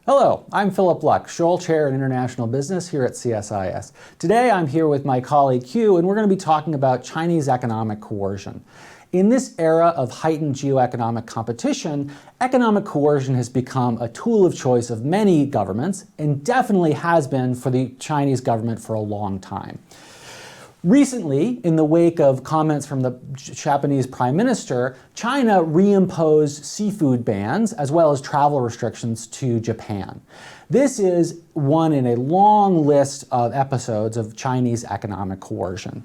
Hello, I'm Philip Luck, Scholl Chair in International Business here at CSIS. Today I'm here with my colleague Hugh, and we're going to be talking about Chinese economic coercion. In this era of heightened geoeconomic competition, economic coercion has become a tool of choice of many governments, and definitely has been for the Chinese government for a long time. Recently, in the wake of comments from the Japanese Prime Minister, China reimposed seafood bans as well as travel restrictions to Japan. This is one in a long list of episodes of Chinese economic coercion.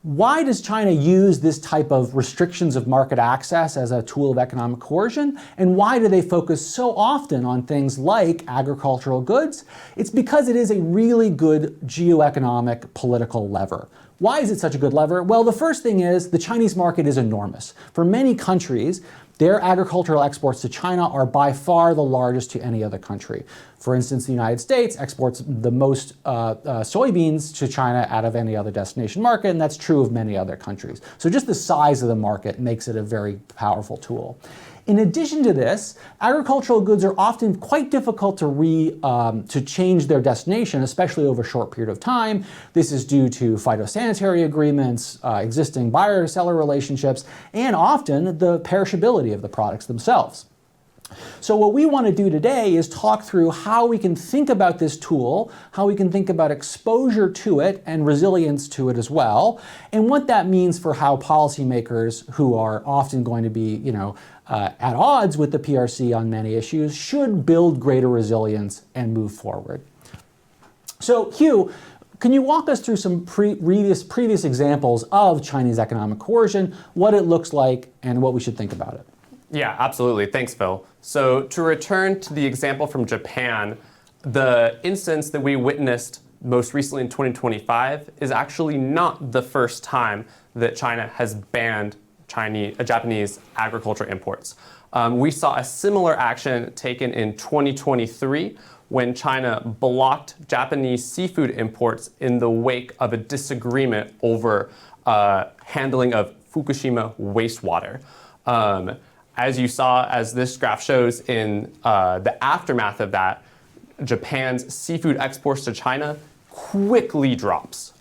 Why does China use this type of restrictions of market access as a tool of economic coercion? And why do they focus so often on things like agricultural goods? It's because it is a really good geoeconomic political lever. Why is it such a good lever? Well, the first thing is the Chinese market is enormous. For many countries, their agricultural exports to China are by far the largest to any other country. For instance, the United States exports the most soybeans to China out of any other destination market, and that's true of many other countries. So just the size of the market makes it a very powerful tool. In addition to this, agricultural goods are often quite difficult to change their destination, especially over a short period of time. This is due to phytosanitary agreements, existing buyer-seller relationships, and often the perishability of the products themselves. So what we want to do today is talk through how we can think about this tool, how we can think about exposure to it and resilience to it as well, and what that means for how policymakers who are often going to be, at odds with the PRC on many issues should build greater resilience and move forward. So Hugh, can you walk us through some previous examples of Chinese economic coercion, what it looks like, and what we should think about it? Yeah, absolutely. Thanks, Phil. So to return to the example from Japan, the instance that we witnessed most recently in 2025 is actually not the first time that China has banned Japanese agriculture imports. We saw a similar action taken in 2023 when China blocked Japanese seafood imports in the wake of a disagreement over handling of Fukushima wastewater. As you saw, as this graph shows, in the aftermath of that, Japan's seafood exports to China quickly drops.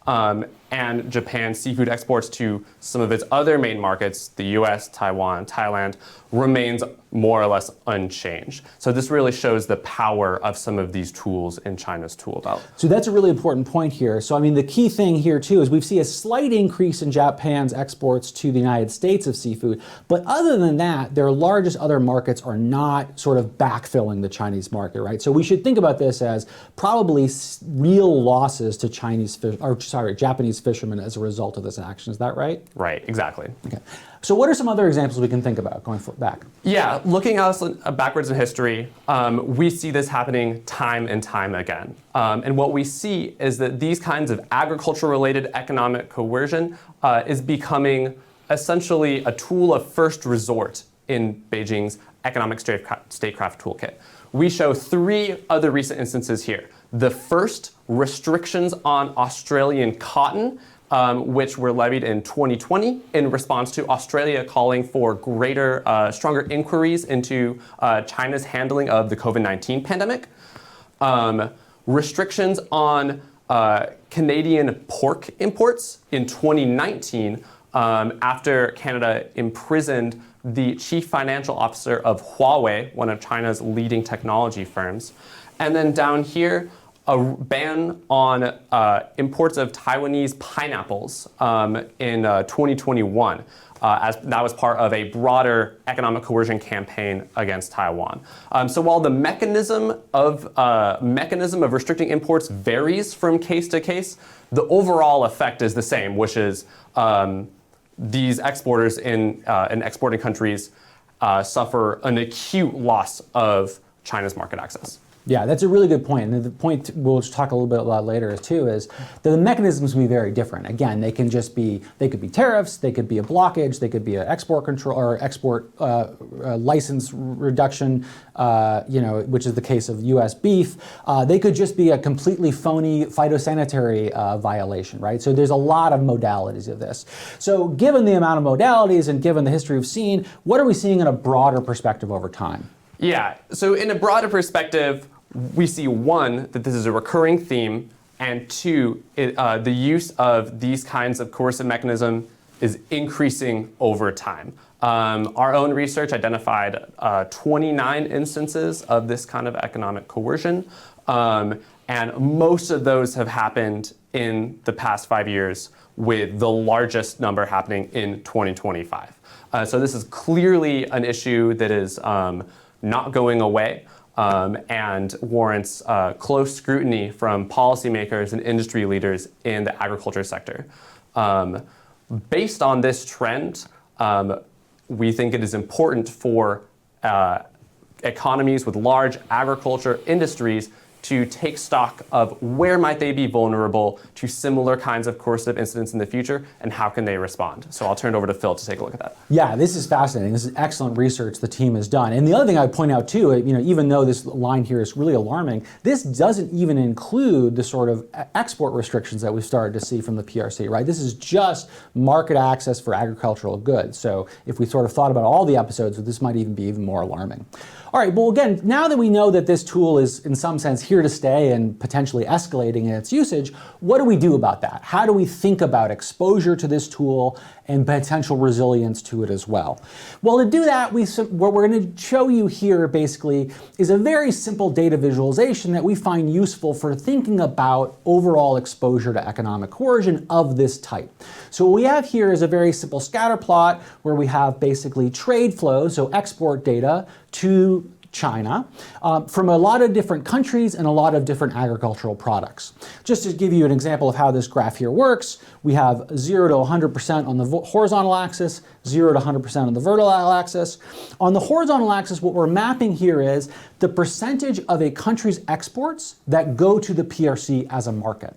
And Japan's seafood exports to some of its other main markets, the US, Taiwan, Thailand, remains more or less unchanged. So this really shows the power of some of these tools in China's tool belt. So that's a really important point here. So I mean, the key thing here too is we see a slight increase in Japan's exports to the United States of seafood, but other than that, their largest other markets are not sort of backfilling the Chinese market, right? So we should think about this as probably real losses to Japanese fishermen as a result of this action. Is that right? Right, exactly. Okay. So what are some other examples we can think about going back? Yeah, looking backwards in history, we see this happening time and time again. And what we see is that these kinds of agriculture-related economic coercion is becoming essentially a tool of first resort in Beijing's economic statecraft toolkit. We show three other recent instances here. The first, restrictions on Australian cotton, which were levied in 2020 in response to Australia calling for stronger inquiries into China's handling of the COVID-19 pandemic. Restrictions on Canadian pork imports in 2019 after Canada imprisoned the chief financial officer of Huawei, one of China's leading technology firms. And then down here, a ban on imports of Taiwanese pineapples in 2021, as that was part of a broader economic coercion campaign against Taiwan. So while the mechanism of restricting imports varies from case to case, the overall effect is the same, which is these exporters in exporting countries suffer an acute loss of China's market access. Yeah, that's a really good point. And the point we'll just talk a little bit about later too is that the mechanisms can be very different. Again, they could be tariffs, they could be a blockage, they could be an export control or export license reduction, which is the case of U.S. beef. They could just be a completely phony phytosanitary violation, right? So there's a lot of modalities of this. So given the amount of modalities and given the history we've seen, what are we seeing in a broader perspective over time? Yeah, so in a broader perspective, we see, one, that this is a recurring theme, and two, the use of these kinds of coercive mechanism is increasing over time. Our own research identified 29 instances of this kind of economic coercion, and most of those have happened in the past 5 years, with the largest number happening in 2025. So this is clearly an issue that is not going away, and warrants close scrutiny from policymakers and industry leaders in the agriculture sector. Based on this trend, we think it is important for economies with large agriculture industries to take stock of where might they be vulnerable to similar kinds of coercive incidents in the future, and how can they respond. So I'll turn it over to Phil to take a look at that. Yeah, this is fascinating. This is excellent research the team has done. And the other thing I'd point out too, even though this line here is really alarming, this doesn't even include the sort of export restrictions that we've started to see from the PRC, right? This is just market access for agricultural goods. So if we sort of thought about all the episodes, this might even be even more alarming. All right, well, again, now that we know that this tool is in some sense here to stay and potentially escalating in its usage, what do we do about that? How do we think about exposure to this tool and potential resilience to it as well? Well, to do that, what we're going to show you here basically is a very simple data visualization that we find useful for thinking about overall exposure to economic coercion of this type. So what we have here is a very simple scatter plot where we have basically trade flows, so export data to China, from a lot of different countries and a lot of different agricultural products. Just to give you an example of how this graph here works, we have 0 to 100% on the horizontal axis, 0 to 100% on the vertical axis. On the horizontal axis, what we're mapping here is the percentage of a country's exports that go to the PRC as a market.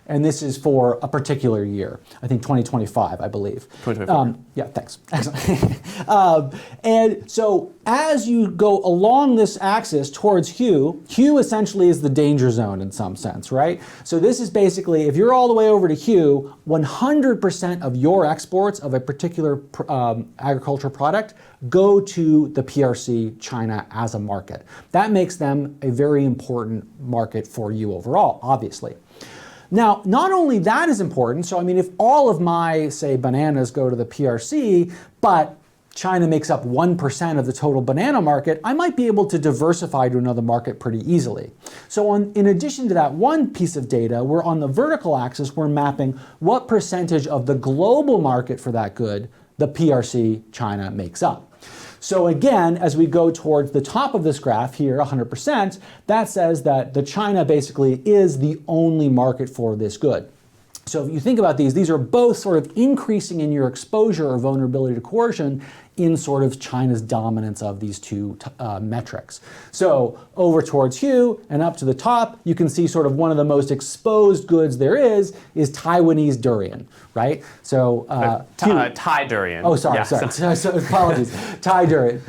And this is for a particular year, I think 2025, I believe. 2025. Yeah, thanks. Excellent. And so as you go along this axis towards Hugh essentially is the danger zone in some sense, right? So this is basically, if you're all the way over to Hugh, 100% of your exports of a particular agricultural product go to the PRC, China, as a market. That makes them a very important market for you overall, obviously. Now, not only that is important, so I mean, if all of my, say, bananas go to the PRC, but China makes up 1% of the total banana market, I might be able to diversify to another market pretty easily. So in addition to that one piece of data, we're on the vertical axis, we're mapping what percentage of the global market for that good the PRC, China, makes up. So again, as we go towards the top of this graph here, 100%, that says that the China basically is the only market for this good. So if you think about these are both sort of increasing in your exposure or vulnerability to coercion in sort of China's dominance of these two metrics. So over towards Hugh and up to the top, you can see sort of one of the most exposed goods there is Taiwanese durian, right? So Thai durian. Oh, sorry. So apologies. Thai durian.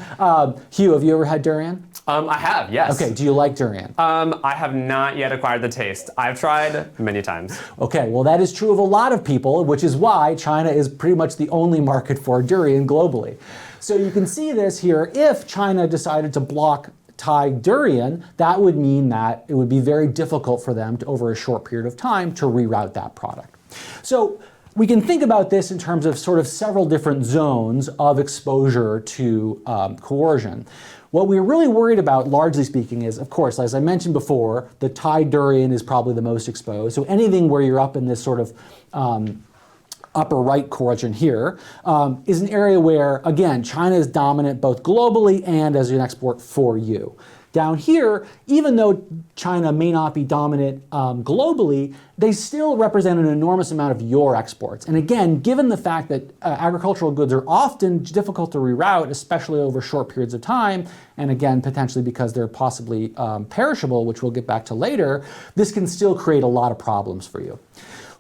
Hugh, have you ever had durian? I have, yes. Okay, do you like durian? I have not yet acquired the taste. I've tried many times. Okay, well that is true of a lot of people, which is why China is pretty much the only market for durian globally. So you can see this here. If China decided to block Thai durian, that would mean that it would be very difficult for them to, over a short period of time, to reroute that product. So we can think about this in terms of sort of several different zones of exposure to coercion. What we're really worried about, largely speaking, is, of course, as I mentioned before, the Thai durian is probably the most exposed. So anything where you're up in this sort of upper right quadrant here is an area where, again, China is dominant both globally and as an export for you. Down here, even though China may not be dominant globally, they still represent an enormous amount of your exports. And again, given the fact that agricultural goods are often difficult to reroute, especially over short periods of time, and again, potentially because they're possibly perishable, which we'll get back to later, this can still create a lot of problems for you.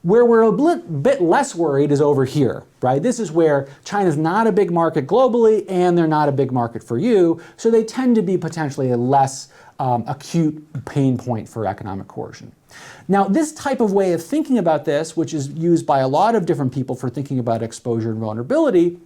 Where we're a bit less worried is over here, right? This is where China's not a big market globally and they're not a big market for you, so they tend to be potentially a less acute pain point for economic coercion. Now, this type of way of thinking about this, which is used by a lot of different people for thinking about exposure and vulnerability,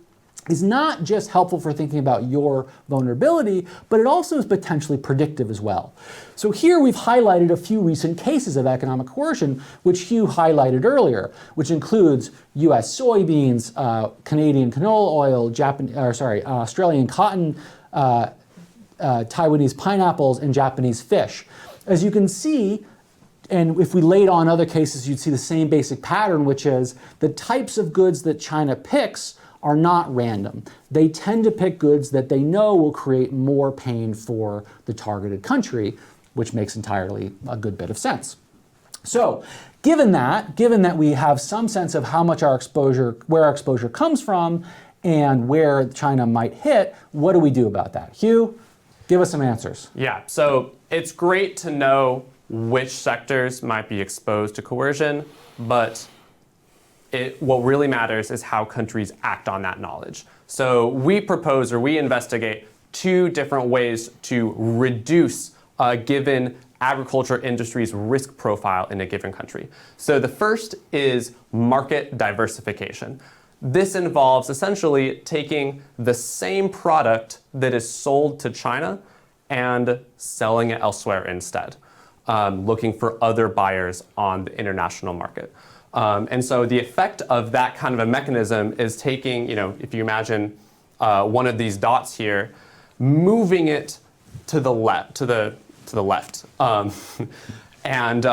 is not just helpful for thinking about your vulnerability, but it also is potentially predictive as well. So here we've highlighted a few recent cases of economic coercion, which Hugh highlighted earlier, which includes US soybeans, Canadian canola oil, Australian cotton, Taiwanese pineapples, and Japanese fish. As you can see, and if we laid on other cases, you'd see the same basic pattern, which is the types of goods that China picks are not random. They tend to pick goods that they know will create more pain for the targeted country, which makes entirely a good bit of sense. So, given that we have some sense of how much where our exposure comes from and where China might hit, what do we do about that? Hugh, give us some answers. Yeah, so it's great to know which sectors might be exposed to coercion, but what really matters is how countries act on that knowledge. So we propose or we investigate two different ways to reduce a given agriculture industry's risk profile in a given country. So the first is market diversification. This involves essentially taking the same product that is sold to China and selling it elsewhere instead, looking for other buyers on the international market. And so the effect of that kind of a mechanism is taking, if you imagine one of these dots here, moving it to the left, and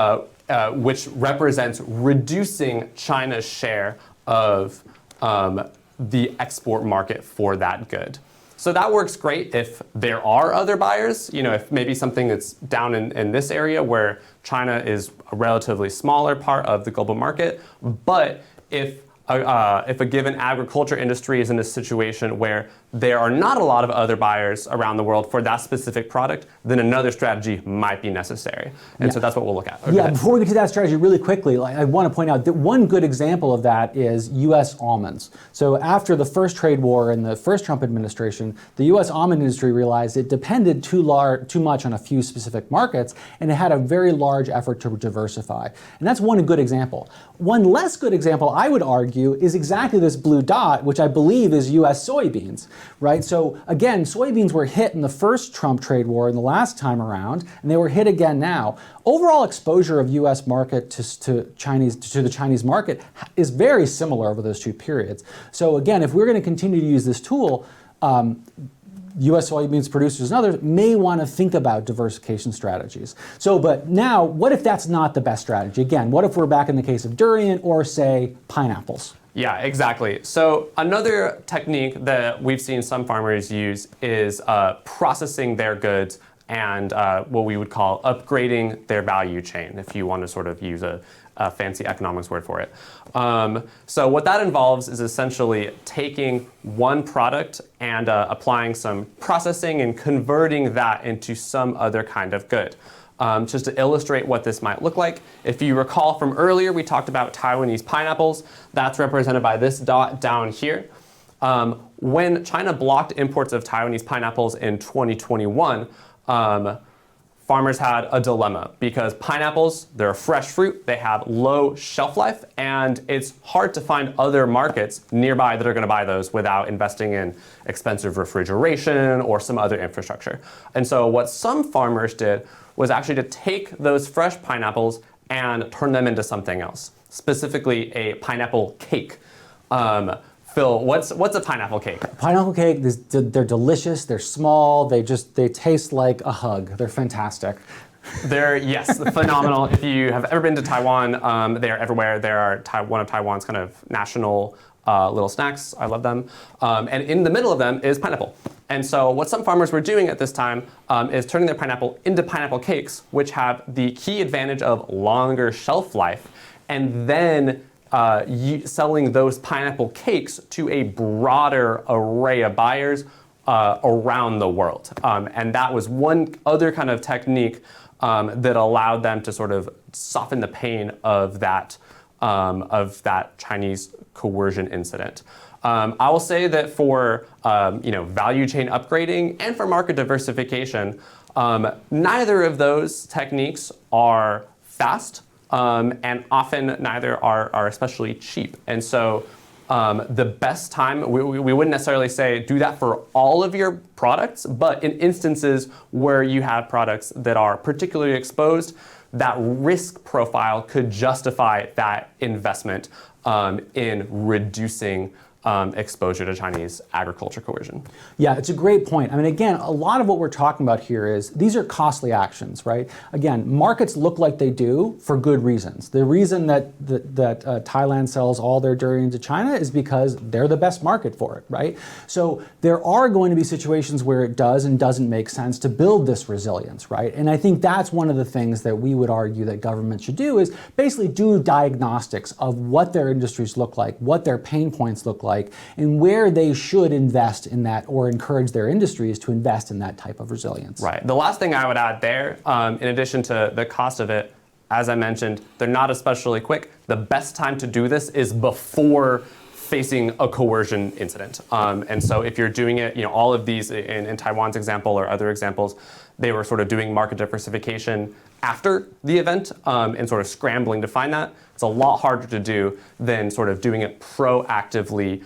which represents reducing China's share of the export market for that good. So that works great if there are other buyers, if maybe something that's down in this area where China is a relatively smaller part of the global market. But if a given agriculture industry is in a situation where there are not a lot of other buyers around the world for that specific product, then another strategy might be necessary. And so that's what we'll look at. Yeah, before we get to that strategy really quickly, I want to point out that one good example of that is US almonds. So after the first trade war in the first Trump administration, the US almond industry realized it depended too much on a few specific markets, and it had a very large effort to diversify. And that's one good example. One less good example, I would argue, is exactly this blue dot, which I believe is US soybeans. Right? So again, soybeans were hit in the first Trump trade war in the last time around, and they were hit again now. Overall exposure of US market to the Chinese market is very similar over those two periods. So again, if we're going to continue to use this tool, US soybeans producers and others may want to think about diversification strategies. So, but now, what if that's not the best strategy? Again, what if we're back in the case of durian or, say, pineapples? Yeah, exactly. So another technique that we've seen some farmers use is processing their goods and what we would call upgrading their value chain, if you want to sort of use a fancy economics word for it. So what that involves is essentially taking one product and applying some processing and converting that into some other kind of good. Just to illustrate what this might look like, if you recall from earlier, we talked about Taiwanese pineapples. That's represented by this dot down here. When China blocked imports of Taiwanese pineapples in 2021, farmers had a dilemma because pineapples, they're a fresh fruit, they have low shelf life, and it's hard to find other markets nearby that are going to buy those without investing in expensive refrigeration or some other infrastructure. And so what some farmers did was actually to take those fresh pineapples and turn them into something else, specifically a pineapple cake. Phil, what's a pineapple cake? Pineapple cake, they're delicious, they're small, they taste like a hug. They're fantastic. They're, yes, phenomenal. If you have ever been to Taiwan, they are everywhere. They are one of Taiwan's kind of national little snacks. I love them. And in the middle of them is pineapple. And so what some farmers were doing at this time is turning their pineapple into pineapple cakes, which have the key advantage of longer shelf life, and then selling those pineapple cakes to a broader array of buyers around the world. And that was one other kind of technique that allowed them to sort of soften the pain of that Chinese coercion incident. I will say that for value chain upgrading and for market diversification, neither of those techniques are fast, and often neither are especially cheap. And so the best time, we wouldn't necessarily say do that for all of your products, but in instances where you have products that are particularly exposed, that risk profile could justify that investment in reducing exposure to Chinese agriculture coercion. Yeah, it's a great point. I mean, again, a lot of what we're talking about here is these are costly actions, right? Again, markets look like they do for good reasons. The reason that Thailand sells all their durian to China is because they're the best market for it, right? So there are going to be situations where it does and doesn't make sense to build this resilience, right? And I think that's one of the things that we would argue that government should do is basically do diagnostics of what their industries look like, what their pain points look like, and where they should invest in that or encourage their industries to invest in that type of resilience. Right. The last thing I would add there, in addition to the cost of it, as I mentioned, they're not especially quick. The best time to do this is before facing a coercion incident. And so if you're doing it, all of these in Taiwan's example or other examples, they were sort of doing market diversification after the event and sort of scrambling to find that. It's a lot harder to do than sort of doing it proactively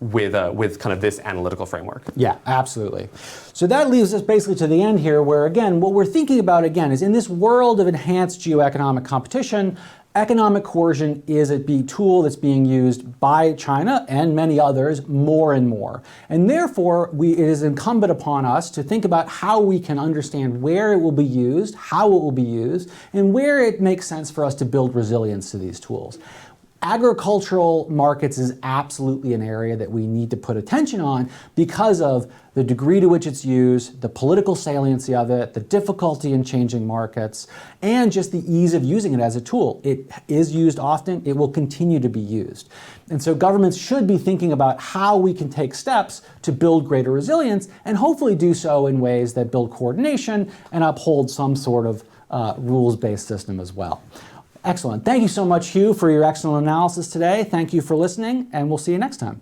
with kind of this analytical framework. Yeah, absolutely. So that leaves us basically to the end here where, again, what we're thinking about, again, is in this world of enhanced geoeconomic competition, economic coercion is a tool that's being used by China and many others more and more. And therefore, it is incumbent upon us to think about how we can understand where it will be used, how it will be used, and where it makes sense for us to build resilience to these tools. Agricultural markets is absolutely an area that we need to put attention on because of the degree to which it's used, the political saliency of it, the difficulty in changing markets, and just the ease of using it as a tool. It is used often, it will continue to be used. And so governments should be thinking about how we can take steps to build greater resilience and hopefully do so in ways that build coordination and uphold some sort of rules-based system as well. Excellent. Thank you so much, Hugh, for your excellent analysis today. Thank you for listening, and we'll see you next time.